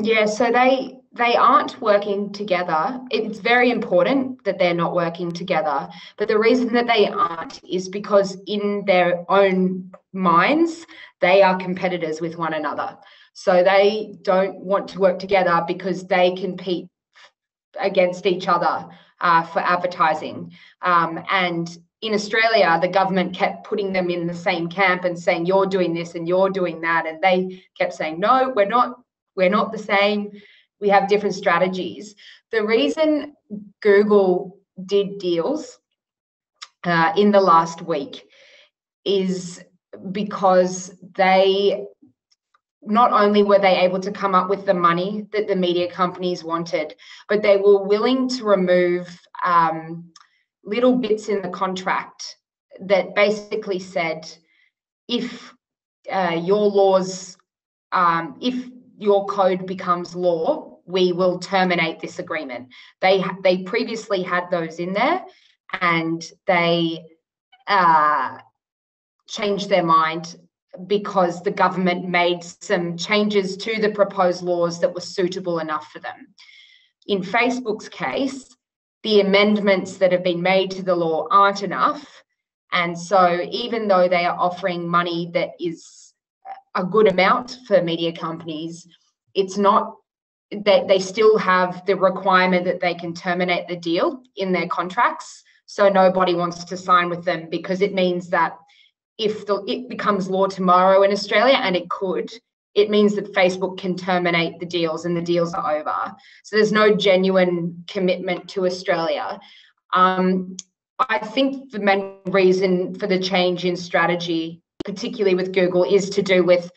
Yeah, so they aren't working together. It's very important that they're not working together. But the reason that they aren't is because in their own minds, they are competitors with one another. So they don't want to work together because they compete against each other for advertising. And in Australia, the government kept putting them in the same camp and saying, you're doing this and you're doing that. And they kept saying, no, we're not the same. We have different strategies. The reason Google did deals in the last week is because they not only were they able to come up with the money that the media companies wanted, but they were willing to remove little bits in the contract that basically said, if your laws, if your code becomes law, we will terminate this agreement. They previously had those in there, and they changed their mind because the government made some changes to the proposed laws that were suitable enough for them. In Facebook's case, the amendments that have been made to the law aren't enough. And so even though they are offering money that is a good amount for media companies, it's not that they still have the requirement that they can terminate the deal in their contracts. So nobody wants to sign with them because it means that if it becomes law tomorrow in Australia, and it could, it means that Facebook can terminate the deals and the deals are over. So there's no genuine commitment to Australia. I think the main reason for the change in strategy, particularly with Google, is to do with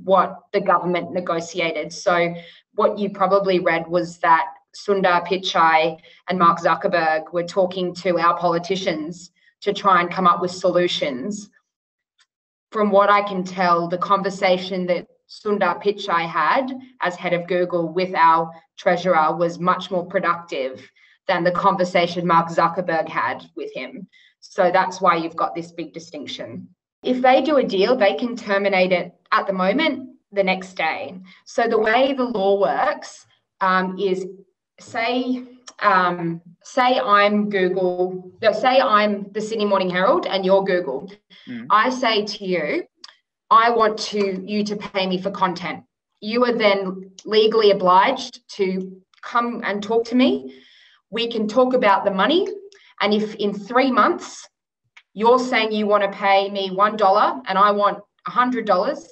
what the government negotiated. So what you probably read was that Sundar Pichai and Mark Zuckerberg were talking to our politicians to try and come up with solutions. From what I can tell, the conversation that Sundar Pichai had as head of Google with our treasurer was much more productive than the conversation Mark Zuckerberg had with him. So that's why you've got this big distinction. If they do a deal, they can terminate it at the moment, the next day. So the way the law works is say I'm Google, say I'm the Sydney Morning Herald and you're Google. I say to you, I want you to pay me for content. You are then legally obliged to come and talk to me. We can talk about the money. And if in 3 months you're saying you want to pay me $1 and I want $100,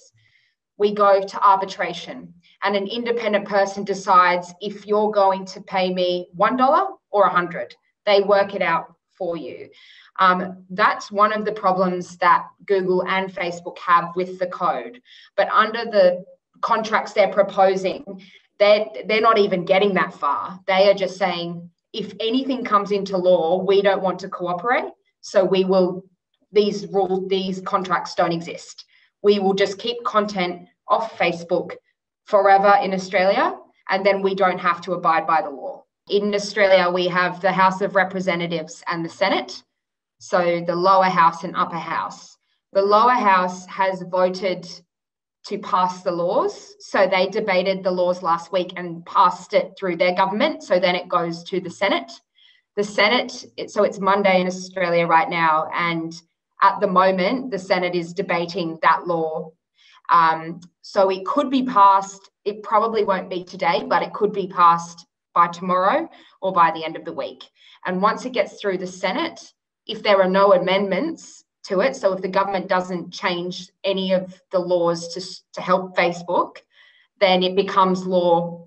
we go to arbitration. And an independent person decides if you're going to pay me $1 or $100. They work it out for you. That's one of the problems that Google and Facebook have with the code. But under the contracts they're proposing, they're not even getting that far. They are just saying, if anything comes into law, we don't want to cooperate. So these contracts don't exist. We will just keep content off Facebook forever in Australia, and then we don't have to abide by the law. In Australia, we have the House of Representatives and the Senate, so the lower house and upper house. The lower house has voted to pass the laws, so they debated the laws last week and passed it through their government, so then it goes to the Senate. The Senate, so it's Monday in Australia right now, and at the moment, the Senate is debating that law. So it could be passed. It probably won't be today, but it could be passed by tomorrow or by the end of the week. And once it gets through the Senate, if there are no amendments to it, so if the government doesn't change any of the laws to help Facebook, then it becomes law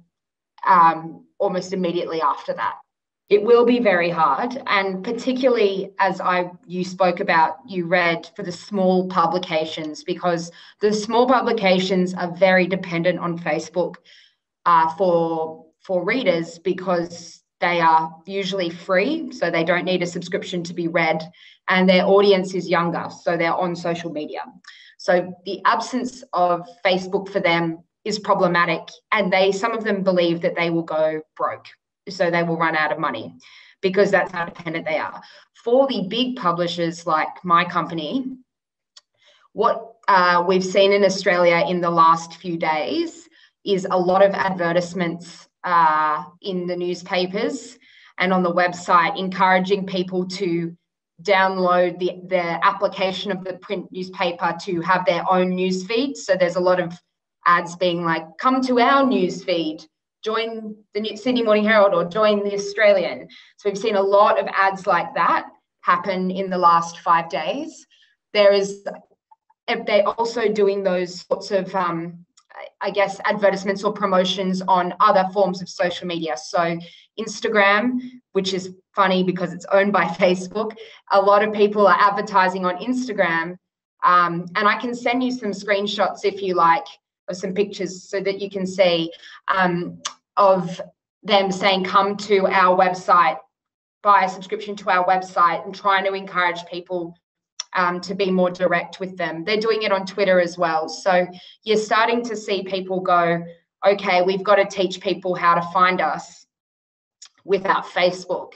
almost immediately after that. It will be very hard, and particularly as you spoke about, you read for the small publications, because the small publications are very dependent on Facebook for readers, because they are usually free, so they don't need a subscription to be read, and their audience is younger, so they're on social media. So the absence of Facebook for them is problematic, and some of them believe that they will go broke. So they will run out of money because that's how dependent they are. For the big publishers like my company, what we've seen in Australia in the last few days is a lot of advertisements in the newspapers and on the website, encouraging people to download the application of the print newspaper to have their own news feed. So there's a lot of ads being like, come to our news feed, join the Sydney Morning Herald or join the Australian. So we've seen a lot of ads like that happen in the last 5 days. They're also doing those sorts of, I guess, advertisements or promotions on other forms of social media. So Instagram, which is funny because it's owned by Facebook. A lot of people are advertising on Instagram. And I can send you some screenshots if you like, of some pictures so that you can see of them saying, come to our website, buy a subscription to our website, and trying to encourage people to be more direct with them. They're doing it on Twitter as well. So you're starting to see people go, okay, we've got to teach people how to find us without Facebook.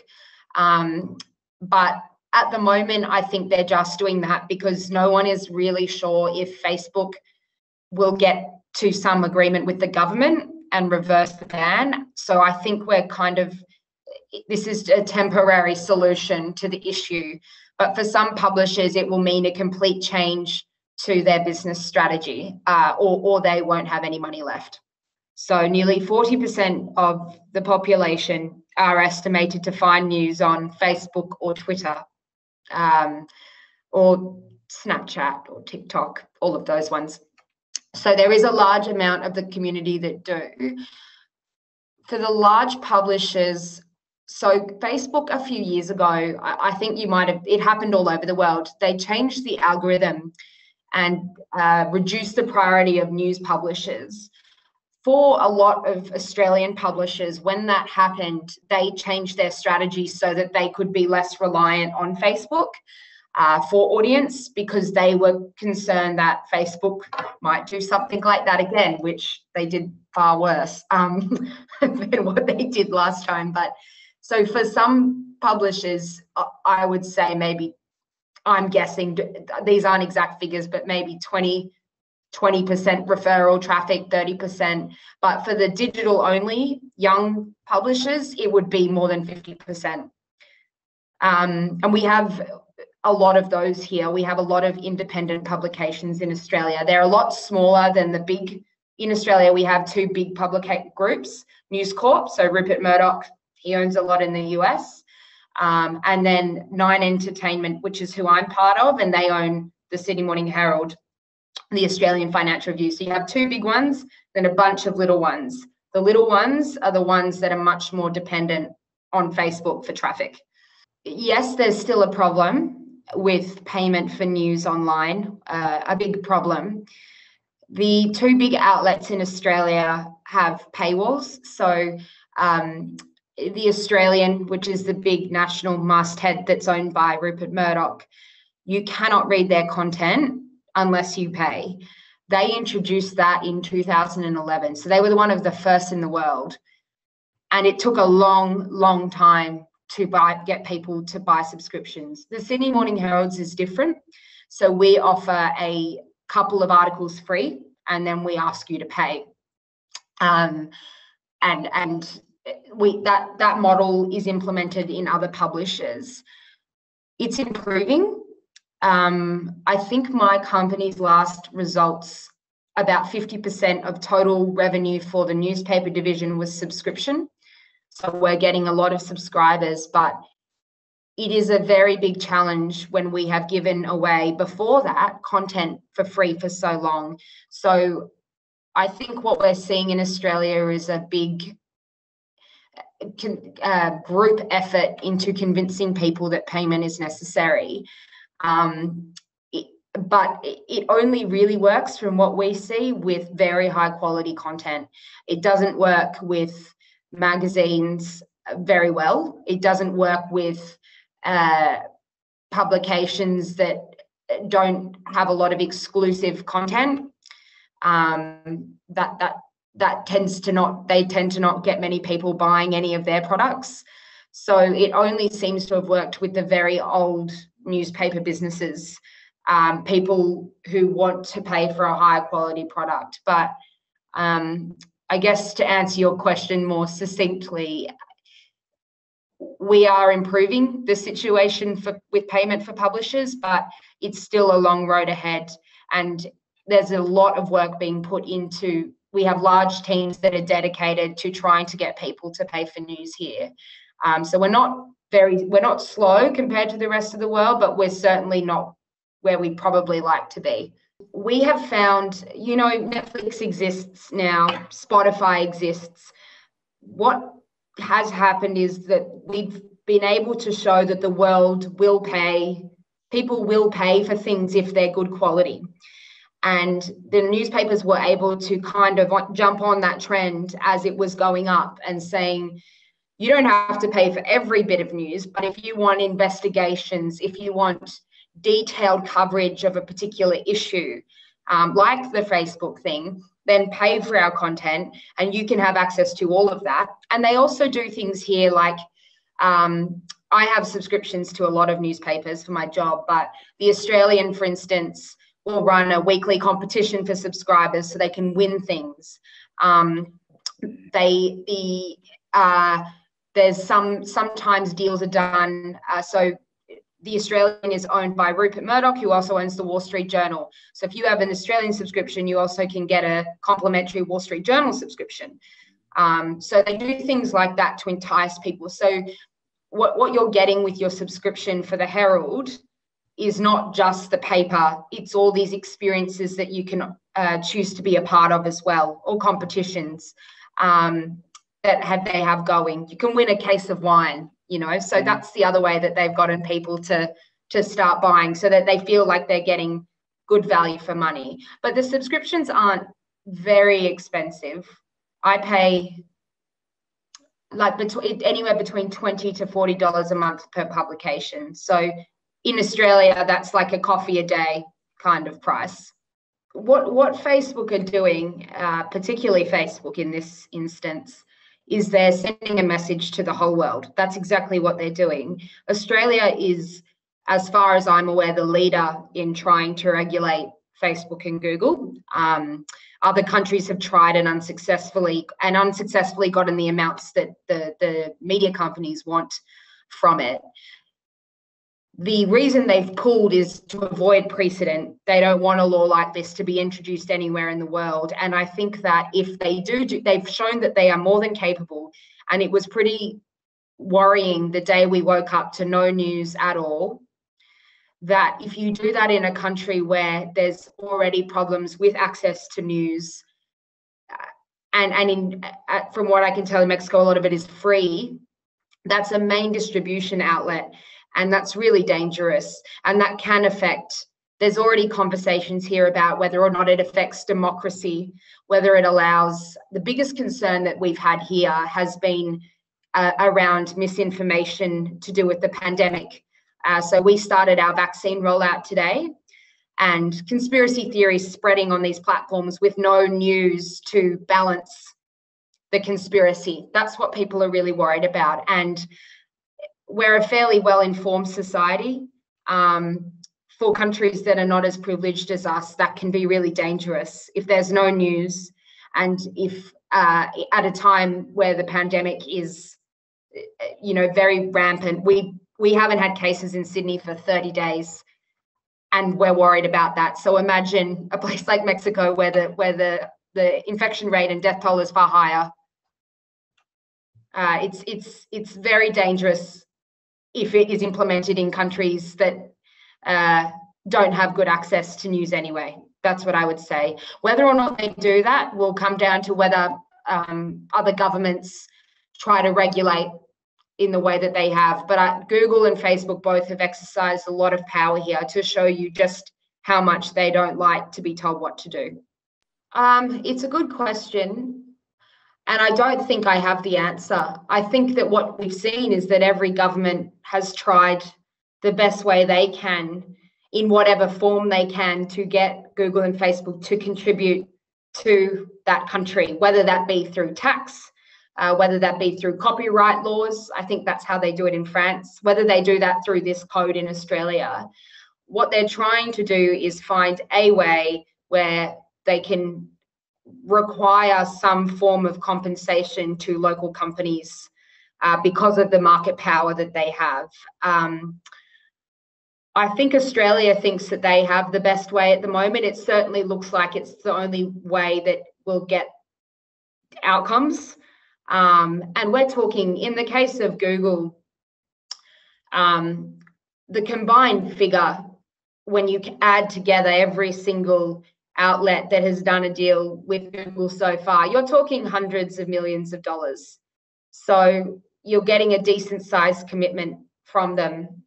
But at the moment, I think they're just doing that because no one is really sure if Facebook will get to some agreement with the government and reverse the ban. So I think this is a temporary solution to the issue. But for some publishers, it will mean a complete change to their business strategy, or they won't have any money left. So nearly 40% of the population are estimated to find news on Facebook or Twitter, or Snapchat or TikTok, all of those ones. So there is a large amount of the community that do. For the large publishers, so Facebook a few years ago, I think it happened all over the world. They changed the algorithm and reduced the priority of news publishers. For a lot of Australian publishers, when that happened, they changed their strategy so that they could be less reliant on Facebook for audience, because they were concerned that Facebook might do something like that again, which they did far worse than what they did last time. But so for some publishers, I would say maybe, I'm guessing, these aren't exact figures, but maybe 20% referral traffic, 30%. But for the digital only young publishers, it would be more than 50%. And we have a lot of those here. We have a lot of independent publications in Australia. They're a lot smaller than the big. In Australia, we have 2 big public groups, News Corp, so Rupert Murdoch, he owns a lot in the US, and then 9 Entertainment, which is who I'm part of, and they own the Sydney Morning Herald, the Australian Financial Review. So you have 2 big ones, then a bunch of little ones. The little ones are the ones that are much more dependent on Facebook for traffic. Yes, there's still a problem with payment for news online, a big problem. The 2 big outlets in Australia have paywalls. So the Australian, which is the big national masthead that's owned by Rupert Murdoch, you cannot read their content unless you pay. They introduced that in 2011. So they were one of the first in the world. And it took a long, long time to get people to buy subscriptions. The Sydney Morning Herald's is different. So we offer a couple of articles free, and then we ask you to pay. And that model is implemented in other publishers. It's improving. I think my company's last results, about 50% of total revenue for the newspaper division was subscription. So we're getting a lot of subscribers, but it is a very big challenge when we have given away before that content for free for so long. So I think what we're seeing in Australia is a big group effort into convincing people that payment is necessary. But it only really works, from what we see, with very high quality content. It doesn't work with magazines very well. It doesn't work with publications that don't have a lot of exclusive content. That tends to not, they tend to not get many people buying any of their products. So it only seems to have worked with the very old newspaper businesses, people who want to pay for a higher quality product. But I guess to answer your question more succinctly, we are improving the situation with payment for publishers, but it's still a long road ahead. And there's a lot of work being put into, we have large teams that are dedicated to trying to get people to pay for news here. So we're not slow compared to the rest of the world, but we're certainly not where we'd probably like to be. We have found, you know, Netflix exists now, Spotify exists. What has happened is that we've been able to show that the world will pay, people will pay for things if they're good quality. And the newspapers were able to kind of jump on that trend as it was going up and saying, you don't have to pay for every bit of news, but if you want investigations, if you want detailed coverage of a particular issue, like the Facebook thing, then pay for our content and you can have access to all of that. And they also do things here like, I have subscriptions to a lot of newspapers for my job, but the Australian, for instance, will run a weekly competition for subscribers so they can win things. There's sometimes deals are done. So the Australian is owned by Rupert Murdoch, who also owns the Wall Street Journal. So if you have an Australian subscription, you also can get a complimentary Wall Street Journal subscription. So they do things like that to entice people. So what you're getting with your subscription for the Herald is not just the paper, it's all these experiences that you can choose to be a part of as well, or competitions that they have going. You can win a case of wine, you know, so that's the other way that they've gotten people to start buying, so that they feel like they're getting good value for money. But the subscriptions aren't very expensive. I pay like anywhere between $20 to $40 a month per publication. So in Australia, that's like a coffee a day kind of price. What Facebook are doing, particularly Facebook in this instance, is they're sending a message to the whole world. That's exactly what they're doing. Australia is, as far as I'm aware, the leader in trying to regulate Facebook and Google. Other countries have tried and unsuccessfully gotten the amounts that the media companies want from it. The reason they've pulled is to avoid precedent. They don't want a law like this to be introduced anywhere in the world. And I think that if they do, they've shown that they are more than capable. And it was pretty worrying the day we woke up to no news at all, that if you do that in a country where there's already problems with access to news, from what I can tell in Mexico, a lot of it is free, that's a main distribution outlet. And that's really dangerous. And that can affect, there's already conversations here about whether or not it affects democracy, whether it allows, the biggest concern that we've had here has been around misinformation to do with the pandemic. So we started our vaccine rollout today, and conspiracy theories spreading on these platforms with no news to balance the conspiracy. That's what people are really worried about. And we're a fairly well-informed society. For countries that are not as privileged as us, that can be really dangerous if there's no news, and if at a time where the pandemic is, you know, very rampant. We haven't had cases in Sydney for 30 days, and we're worried about that. So imagine a place like Mexico where the infection rate and death toll is far higher. It's very dangerous if it is implemented in countries that don't have good access to news anyway. That's what I would say. Whether or not they do that will come down to whether other governments try to regulate in the way that they have. But Google and Facebook both have exercised a lot of power here to show you just how much they don't like to be told what to do. It's a good question. And I don't think I have the answer. I think that what we've seen is that every government has tried the best way they can, in whatever form they can, to get Google and Facebook to contribute to that country, whether that be through tax, whether that be through copyright laws. I think that's how they do it in France, whether they do that through this code in Australia. What they're trying to do is find a way where they can require some form of compensation to local companies because of the market power that they have. I think Australia thinks that they have the best way at the moment. It certainly looks like it's the only way that will get outcomes. And we're talking, in the case of Google, the combined figure, when you add together every single outlet that has done a deal with Google so far, you're talking hundreds of millions of dollars. So you're getting a decent sized commitment from them.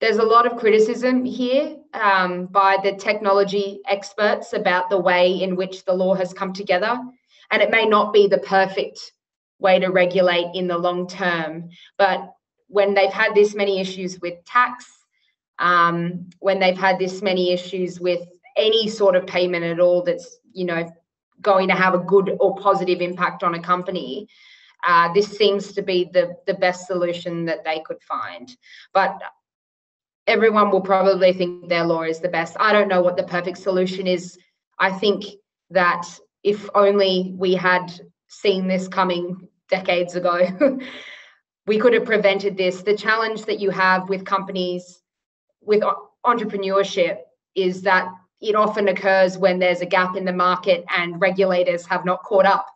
There's a lot of criticism here by the technology experts about the way in which the law has come together. And it may not be the perfect way to regulate in the long term, but when they've had this many issues with tax, when they've had this many issues with any sort of payment at all that's, you know, going to have a good or positive impact on a company, this seems to be the best solution that they could find. But everyone will probably think their law is the best. I don't know what the perfect solution is. I think that if only we had seen this coming decades ago, we could have prevented this. The challenge that you have with companies, with entrepreneurship, is that it often occurs when there's a gap in the market and regulators have not caught up.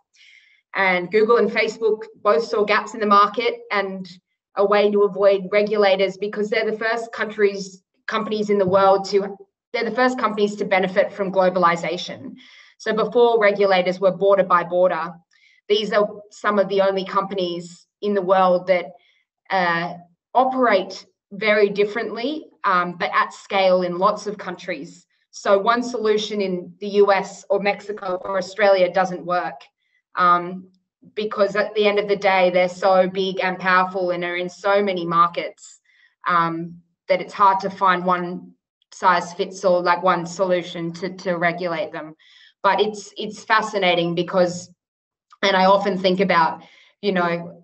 And Google and Facebook both saw gaps in the market and a way to avoid regulators, because they're the first companies in the world they're the first companies to benefit from globalization. So before regulators were border by border, these are some of the only companies in the world that operate very differently, but at scale in lots of countries. So one solution in the US or Mexico or Australia doesn't work, because at the end of the day, they're so big and powerful and are in so many markets that it's hard to find one size fits all, like one solution to regulate them. But it's fascinating because, and I often think about, you know,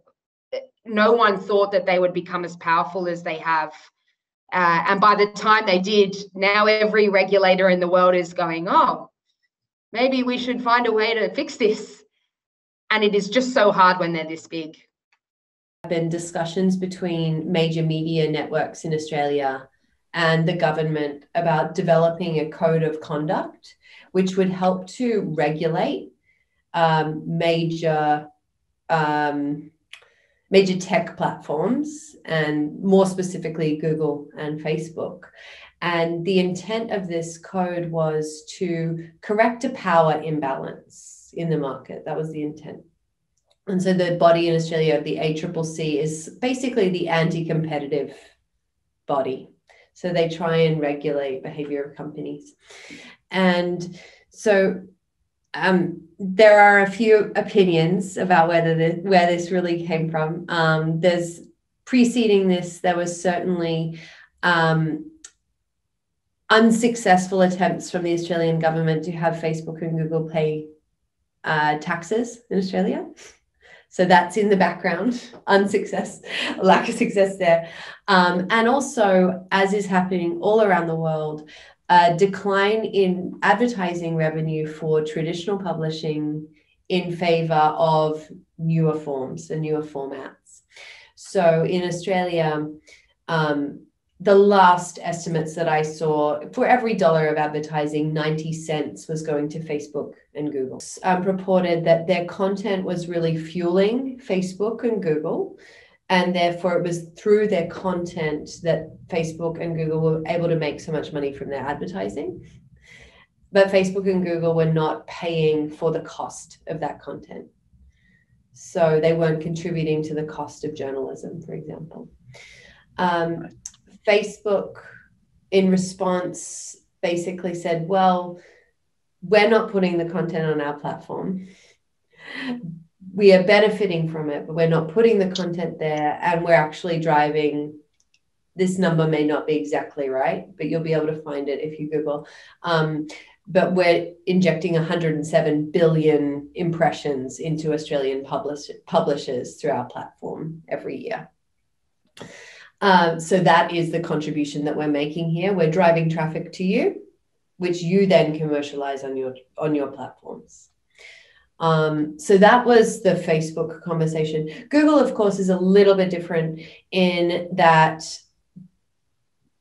no one thought that they would become as powerful as they have. And by the time they did, now every regulator in the world is going, oh, maybe we should find a way to fix this. And it is just so hard when they're this big. There have been discussions between major media networks in Australia and the government about developing a code of conduct which would help to regulate major tech platforms, and more specifically Google and Facebook. And the intent of this code was to correct a power imbalance in the market. That was the intent. And so the body in Australia, the ACCC, is basically the anti-competitive body. So they try and regulate behavior of companies. And so there are a few opinions about where this really came from. There's preceding this, there was certainly unsuccessful attempts from the Australian government to have Facebook and Google pay taxes in Australia. So that's in the background, lack of success there. And also, as is happening all around the world, a decline in advertising revenue for traditional publishing in favor of newer forms and newer formats. So in Australia, the last estimates that I saw, for every $1 of advertising, 90 cents was going to Facebook and Google. Reported that their content was really fueling Facebook and Google, and therefore it was through their content that Facebook and Google were able to make so much money from their advertising. But Facebook and Google were not paying for the cost of that content. So they weren't contributing to the cost of journalism, for example. Facebook, in response, basically said, well, we're not putting the content on our platform. We are benefiting from it, but we're not putting the content there, and we're actually driving, this number may not be exactly right, but you'll be able to find it if you Google, but we're injecting 107 billion impressions into Australian publishers through our platform every year. So that is the contribution that we're making here. We're driving traffic to you, which you then commercialize on your platforms. So that was the Facebook conversation. Google, of course, is a little bit different in that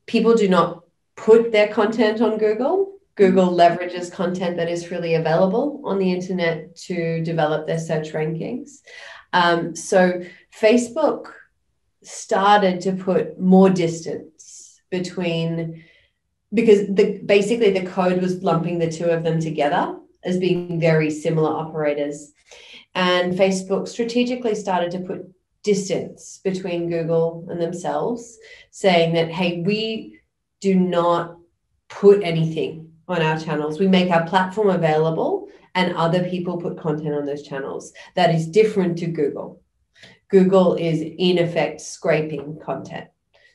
people do not put their content on Google. Google leverages content that is freely available on the internet to develop their search rankings. So Facebook started to put more distance between, because basically the code was lumping the two of them together as being very similar operators. And Facebook strategically started to put distance between Google and themselves, saying that, hey, we do not put anything on our channels. We make our platform available and other people put content on those channels. That is different to Google. Google is in effect scraping content.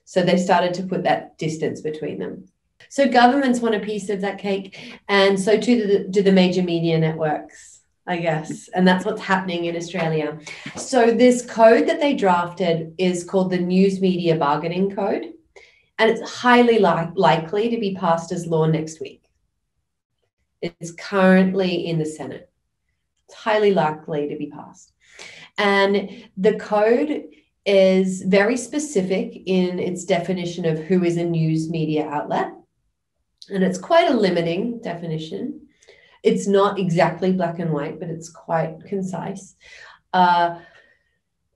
So they started to put that distance between them. So governments want a piece of that cake, and so too do the major media networks, I guess. And that's what's happening in Australia. So this code that they drafted is called the News Media Bargaining Code, and it's highly likely to be passed as law next week. It's currently in the Senate. It's highly likely to be passed. And the code is very specific in its definition of who is a news media outlet. And it's quite a limiting definition. It's not exactly black and white, but it's quite concise. But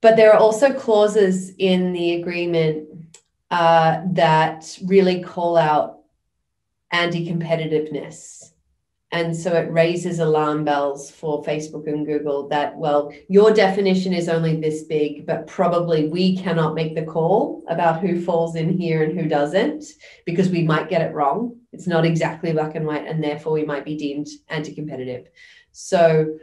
there are also clauses in the agreement that really call out anti-competitiveness. And so it raises alarm bells for Facebook and Google that, well, your definition is only this big, but probably we cannot make the call about who falls in here and who doesn't, because we might get it wrong. It's not exactly black and white, and therefore we might be deemed anti-competitive. So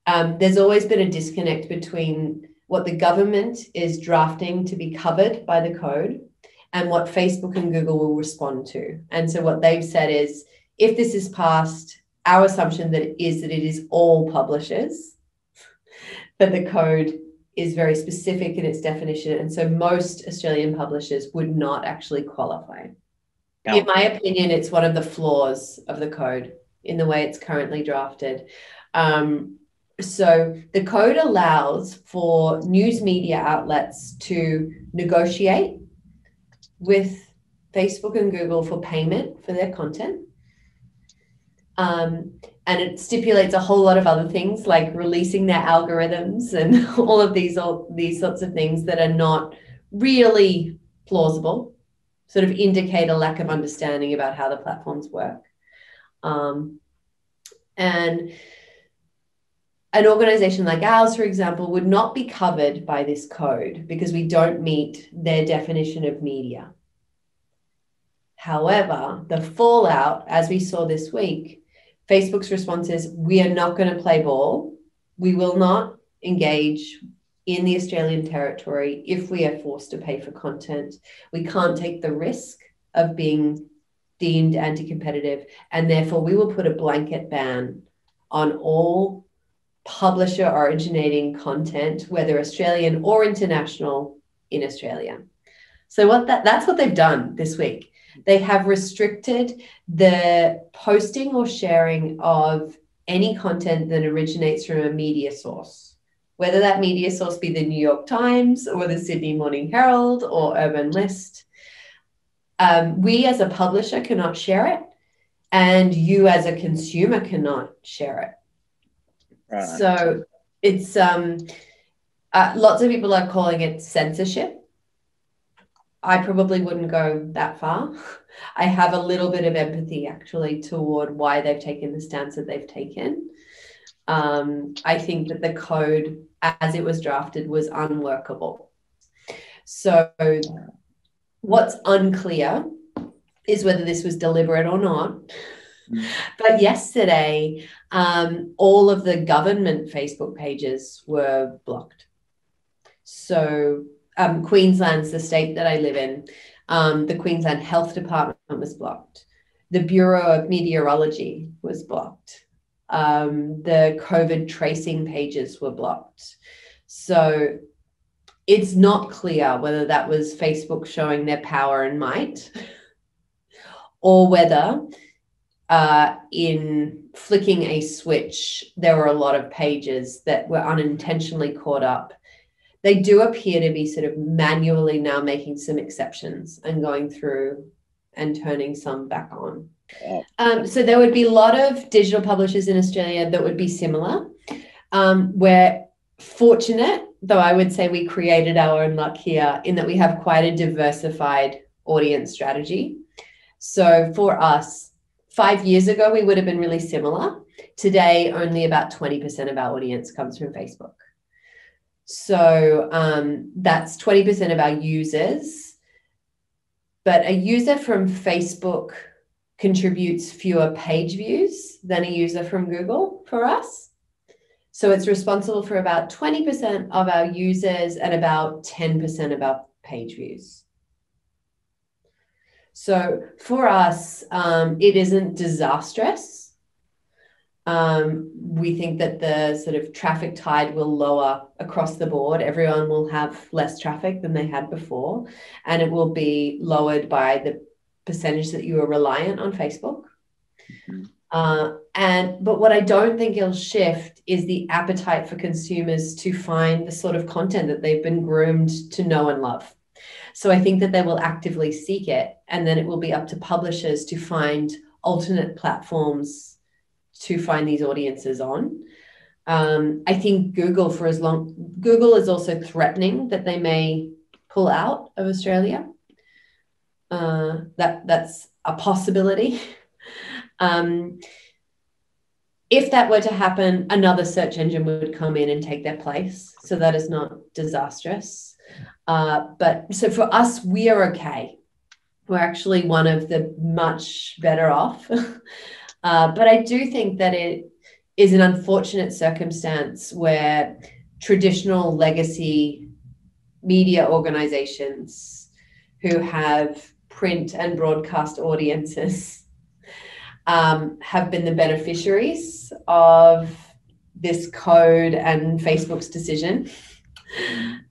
there's always been a disconnect between what the government is drafting to be covered by the code and what Facebook and Google will respond to. And so what they've said is, if this is passed, our assumption that it is all publishers, but the code is very specific in its definition. And so most Australian publishers would not actually qualify. No. In my opinion, it's one of the flaws of the code in the way it's currently drafted. So the code allows for news media outlets to negotiate with Facebook and Google for payment for their content. And it stipulates a whole lot of other things like releasing their algorithms and all of these sorts of things that are not really plausible, sort of indicate a lack of understanding about how the platforms work. And an organization like ours, for example, would not be covered by this code because we don't meet their definition of media. However, the fallout, as we saw this week, Facebook's response is, we are not going to play ball. We will not engage in the Australian territory if we are forced to pay for content. We can't take the risk of being deemed anti-competitive, and therefore we will put a blanket ban on all publisher originating content, whether Australian or international, in Australia. So that's what they've done this week. They have restricted the posting or sharing of any content that originates from a media source, whether that media source be the New York Times or the Sydney Morning Herald or Urban List. We as a publisher cannot share it, and you as a consumer cannot share it. Right. So it's lots of people are calling it censorship. I probably wouldn't go that far. I have a little bit of empathy actually toward why they've taken the stance that they've taken. I think that the code as it was drafted was unworkable. So what's unclear is whether this was deliberate or not. But yesterday, all of the government Facebook pages were blocked. So Queensland's the state that I live in. The Queensland Health Department was blocked. The Bureau of Meteorology was blocked. The COVID tracing pages were blocked. So it's not clear whether that was Facebook showing their power and might, or whether in flicking a switch, there were a lot of pages that were unintentionally caught up. They do appear to be sort of manually now making some exceptions and going through and turning some back on. So there would be a lot of digital publishers in Australia that would be similar. We're fortunate, though I would say we created our own luck here, in that we have quite a diversified audience strategy. So for us, 5 years ago, we would have been really similar. Today, only about 20% of our audience comes from Facebook. So that's 20% of our users. But a user from Facebook contributes fewer page views than a user from Google for us. So it's responsible for about 20% of our users and about 10% of our page views. So for us, it isn't disastrous. We think that the sort of traffic tide will lower across the board. Everyone will have less traffic than they had before, and it will be lowered by the percentage that you are reliant on Facebook. But what I don't think it'll shift is the appetite for consumers to find the sort of content that they've been groomed to know and love. So I think that they will actively seek it, and then it will be up to publishers to find alternate platforms to find these audiences on. I think Google is also threatening that they may pull out of Australia. That's a possibility. If that were to happen, another search engine would come in and take their place. So that is not disastrous. But so for us, we are okay. We're actually one of the much better off. But I do think that it is an unfortunate circumstance where traditional legacy media organizations who have print and broadcast audiences have been the beneficiaries of this code and Facebook's decision.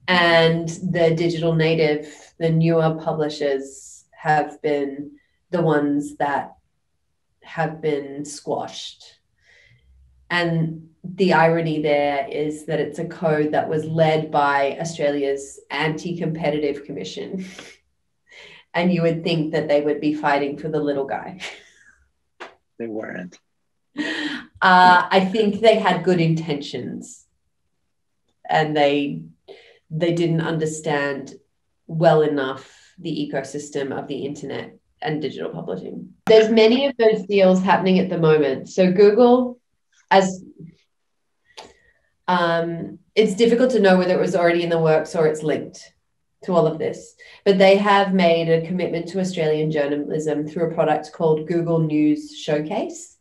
And the digital native, the newer publishers, have been the ones that have been squashed. And the irony there is that it's a code that was led by Australia's Anti-Competitive Commission. And you would think that they would be fighting for the little guy. They weren't. I think they had good intentions, and they didn't understand well enough the ecosystem of the internet and digital publishing. There's many of those deals happening at the moment. So Google, it's difficult to know whether it was already in the works or it's linked to all of this, but they have made a commitment to Australian journalism through a product called Google News Showcase.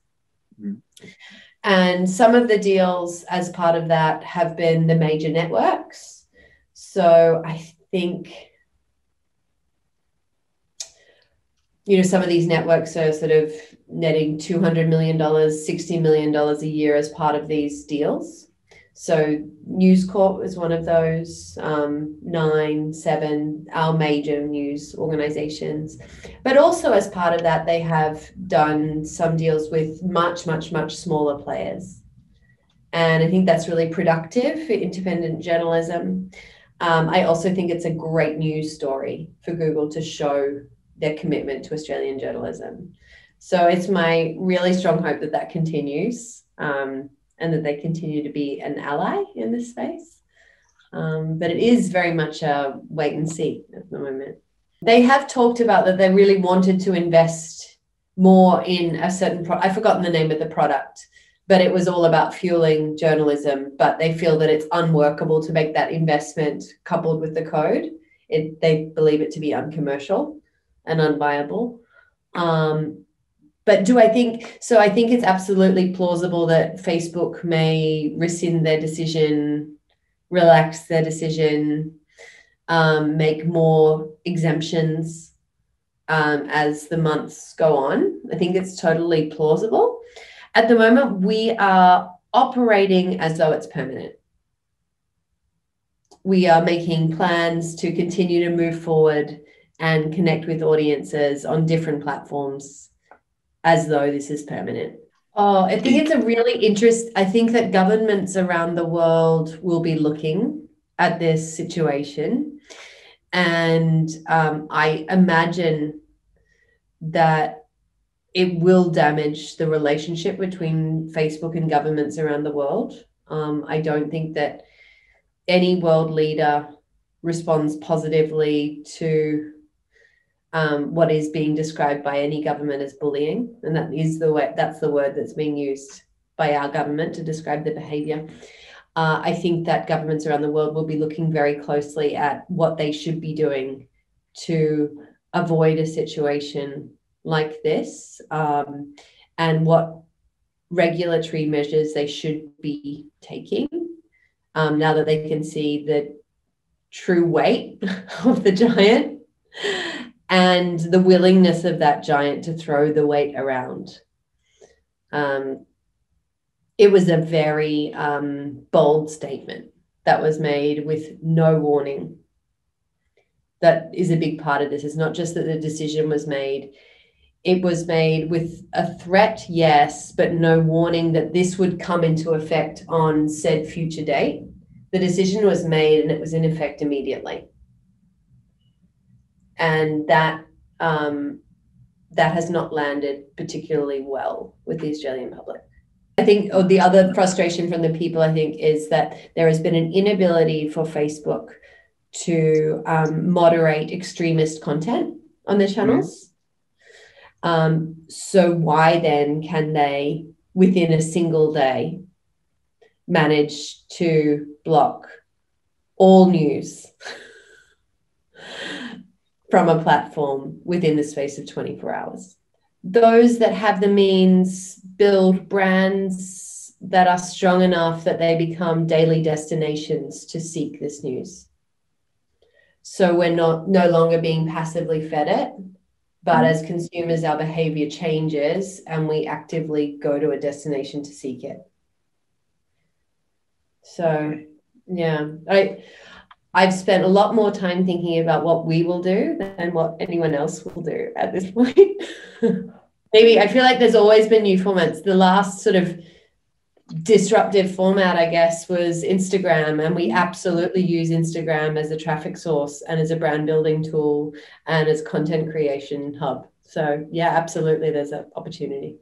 And some of the deals as part of that have been the major networks. So I think, some of these networks are sort of netting $200 million, $60 million a year as part of these deals. So News Corp is one of those, 9, 7, our major news organizations. But also as part of that, they have done some deals with much, much, much smaller players. And I think that's really productive for independent journalism. I also think it's a great news story for Google to show their commitment to Australian journalism. So it's my really strong hope that that continues. And that they continue to be an ally in this space. But it is very much a wait and see at the moment. They have talked about that they really wanted to invest more in a certain I've forgotten the name of the product, but it was all about fueling journalism. But they feel that it's unworkable to make that investment coupled with the code. They believe it to be uncommercial and unviable. But I think it's absolutely plausible that Facebook may rescind their decision, relax their decision, make more exemptions as the months go on. I think it's totally plausible. At the moment, we are operating as though it's permanent. We are making plans to continue to move forward and connect with audiences on different platforms as though this is permanent. Oh, I think it's a really I think that governments around the world will be looking at this situation. And I imagine that it will damage the relationship between Facebook and governments around the world. I don't think that any world leader responds positively to what is being described by any government as bullying, and that's the word that's being used by our government to describe the behaviour. I think that governments around the world will be looking very closely at what they should be doing to avoid a situation like this, and what regulatory measures they should be taking, now that they can see the true weight of the giant and the willingness of that giant to throw the weight around. It was a very bold statement that was made with no warning. That is a big part of this. It's not just that the decision was made. It was made with a threat, yes, but no warning that this would come into effect on said future date. The decision was made and it was in effect immediately. And that has not landed particularly well with the Australian public. I think the other frustration from the people, I think, is that there has been an inability for Facebook to moderate extremist content on their channels. So why then can they, within a single day, manage to block all news from a platform within the space of 24 hours? Those that have the means build brands that are strong enough that they become daily destinations to seek this news. So we're no longer being passively fed it, but as consumers, our behavior changes and we actively go to a destination to seek it. So, yeah, I've spent a lot more time thinking about what we will do than what anyone else will do at this point. Maybe I feel like there's always been new formats. The last sort of disruptive format, I guess, was Instagram, and we absolutely use Instagram as a traffic source and as a brand building tool and as content creation hub. So yeah, absolutely, there's an opportunity.